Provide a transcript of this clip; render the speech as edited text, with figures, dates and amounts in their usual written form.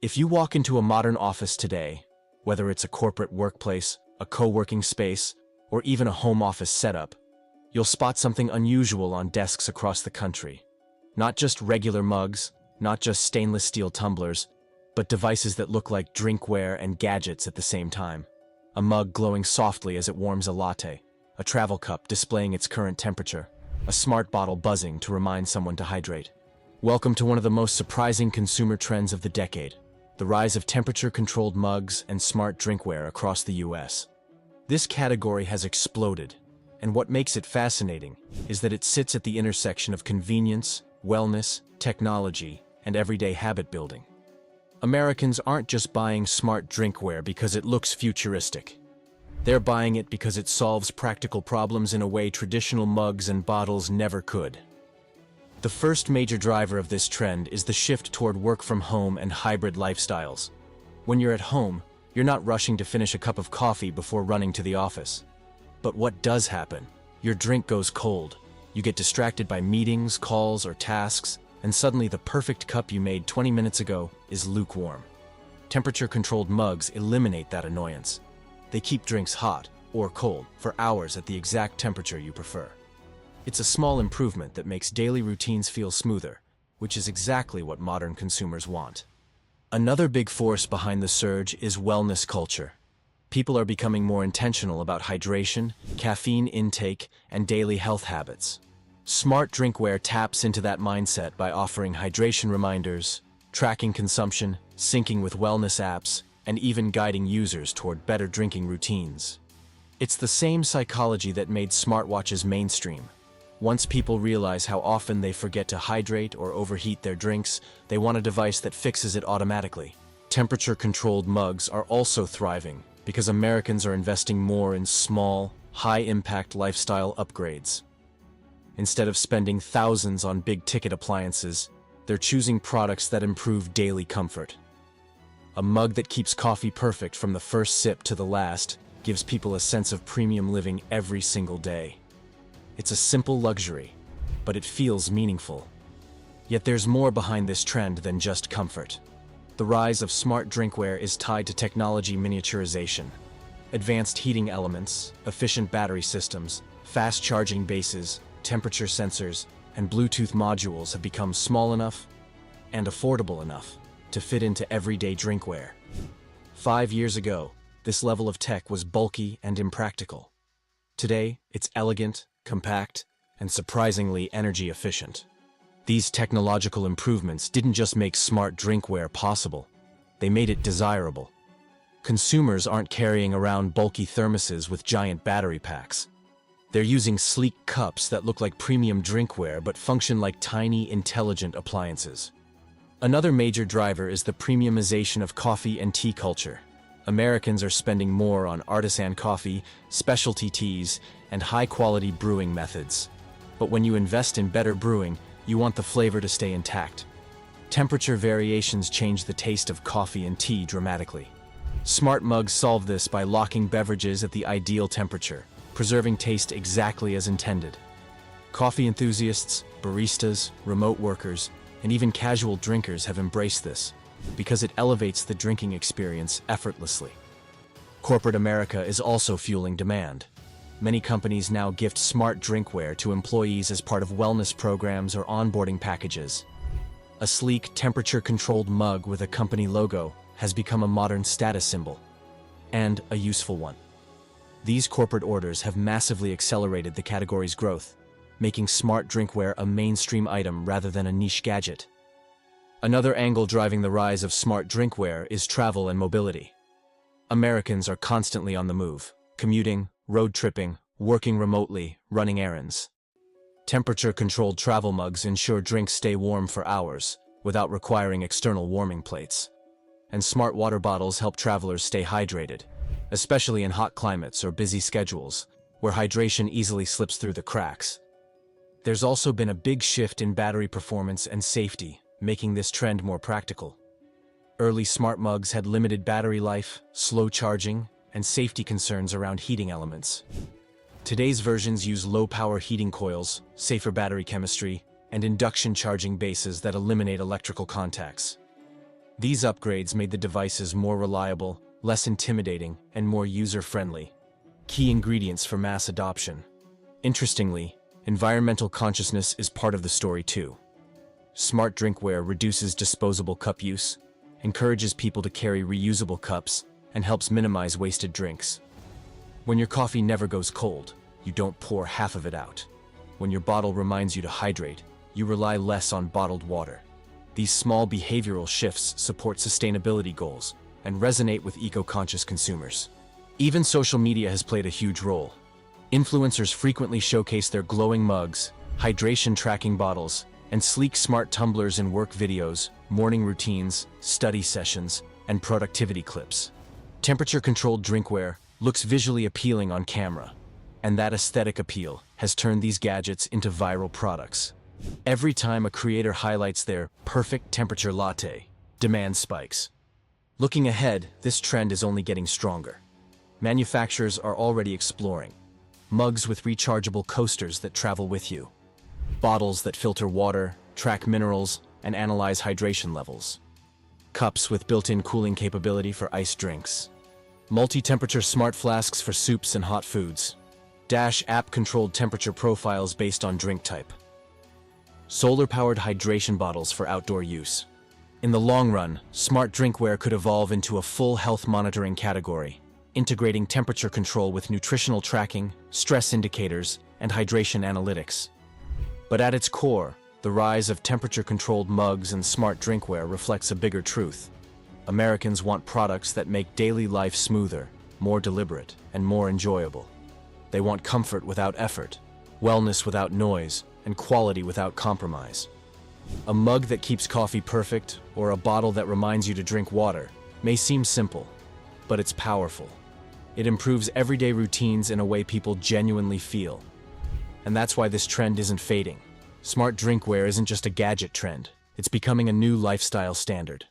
If you walk into a modern office today, whether it's a corporate workplace, a co-working space, or even a home office setup, you'll spot something unusual on desks across the country. Not just regular mugs, not just stainless steel tumblers, but devices that look like drinkware and gadgets at the same time. A mug glowing softly as it warms a latte, a travel cup displaying its current temperature, a smart bottle buzzing to remind someone to hydrate. Welcome to one of the most surprising consumer trends of the decade, the rise of temperature-controlled mugs and smart drinkware across the US. This category has exploded, and what makes it fascinating is that it sits at the intersection of convenience, wellness, technology, and everyday habit building. Americans aren't just buying smart drinkware because it looks futuristic. They're buying it because it solves practical problems in a way traditional mugs and bottles never could. The first major driver of this trend is the shift toward work from home and hybrid lifestyles. When you're at home, you're not rushing to finish a cup of coffee before running to the office. But what does happen? Your drink goes cold. You get distracted by meetings, calls, or tasks, and suddenly the perfect cup you made 20 minutes ago is lukewarm. Temperature-controlled mugs eliminate that annoyance. They keep drinks hot, or cold, for hours at the exact temperature you prefer. It's a small improvement that makes daily routines feel smoother, which is exactly what modern consumers want. Another big force behind the surge is wellness culture. People are becoming more intentional about hydration, caffeine intake, and daily health habits. Smart drinkware taps into that mindset by offering hydration reminders, tracking consumption, syncing with wellness apps, and even guiding users toward better drinking routines. It's the same psychology that made smartwatches mainstream. Once people realize how often they forget to hydrate or overheat their drinks, they want a device that fixes it automatically. Temperature-controlled mugs are also thriving because Americans are investing more in small, high-impact lifestyle upgrades. Instead of spending thousands on big-ticket appliances, they're choosing products that improve daily comfort. A mug that keeps coffee perfect from the first sip to the last gives people a sense of premium living every single day. It's a simple luxury, but it feels meaningful. Yet there's more behind this trend than just comfort. The rise of smart drinkware is tied to technology miniaturization. Advanced heating elements, efficient battery systems, fast-charging bases, temperature sensors, and Bluetooth modules have become small enough and affordable enough to fit into everyday drinkware. 5 years ago, this level of tech was bulky and impractical. Today, it's elegant, compact, and surprisingly energy efficient. These technological improvements didn't just make smart drinkware possible, they made it desirable. Consumers aren't carrying around bulky thermoses with giant battery packs. They're using sleek cups that look like premium drinkware but function like tiny, intelligent appliances. Another major driver is the premiumization of coffee and tea culture. Americans are spending more on artisan coffee, specialty teas, and high-quality brewing methods. But when you invest in better brewing, you want the flavor to stay intact. Temperature variations change the taste of coffee and tea dramatically. Smart mugs solve this by locking beverages at the ideal temperature, preserving taste exactly as intended. Coffee enthusiasts, baristas, remote workers, and even casual drinkers have embraced this, because it elevates the drinking experience effortlessly. Corporate America is also fueling demand. Many companies now gift smart drinkware to employees as part of wellness programs or onboarding packages. A sleek, temperature-controlled mug with a company logo has become a modern status symbol, and a useful one. These corporate orders have massively accelerated the category's growth, making smart drinkware a mainstream item rather than a niche gadget. Another angle driving the rise of smart drinkware is travel and mobility. Americans are constantly on the move, commuting, road tripping, working remotely, running errands. Temperature-controlled travel mugs ensure drinks stay warm for hours, without requiring external warming plates. And smart water bottles help travelers stay hydrated, especially in hot climates or busy schedules, where hydration easily slips through the cracks. There's also been a big shift in battery performance and safety, making this trend more practical. Early smart mugs had limited battery life, slow charging, and safety concerns around heating elements. Today's versions use low-power heating coils, safer battery chemistry, and induction charging bases that eliminate electrical contacts. These upgrades made the devices more reliable, less intimidating, and more user-friendly. Key ingredients for mass adoption. Interestingly, environmental consciousness is part of the story too. Smart drinkware reduces disposable cup use, encourages people to carry reusable cups, and helps minimize wasted drinks. When your coffee never goes cold, you don't pour half of it out. When your bottle reminds you to hydrate, you rely less on bottled water. These small behavioral shifts support sustainability goals and resonate with eco-conscious consumers. Even social media has played a huge role. Influencers frequently showcase their glowing mugs, hydration tracking bottles, and sleek smart tumblers in work videos, morning routines, study sessions, and productivity clips. Temperature-controlled drinkware looks visually appealing on camera, and that aesthetic appeal has turned these gadgets into viral products. Every time a creator highlights their perfect temperature latte, demand spikes. Looking ahead, this trend is only getting stronger. Manufacturers are already exploring mugs with rechargeable coasters that travel with you, bottles that filter water, track minerals, and analyze hydration levels, cups with built-in cooling capability for iced drinks, multi-temperature smart flasks for soups and hot foods, Dash app-controlled temperature profiles based on drink type, solar-powered hydration bottles for outdoor use. In the long run, smart drinkware could evolve into a full health monitoring category, integrating temperature control with nutritional tracking, stress indicators, and hydration analytics. But at its core, the rise of temperature-controlled mugs and smart drinkware reflects a bigger truth. Americans want products that make daily life smoother, more deliberate, and more enjoyable. They want comfort without effort, wellness without noise, and quality without compromise. A mug that keeps coffee perfect, or a bottle that reminds you to drink water, may seem simple, but it's powerful. It improves everyday routines in a way people genuinely feel. And that's why this trend isn't fading. Smart drinkware isn't just a gadget trend, it's becoming a new lifestyle standard.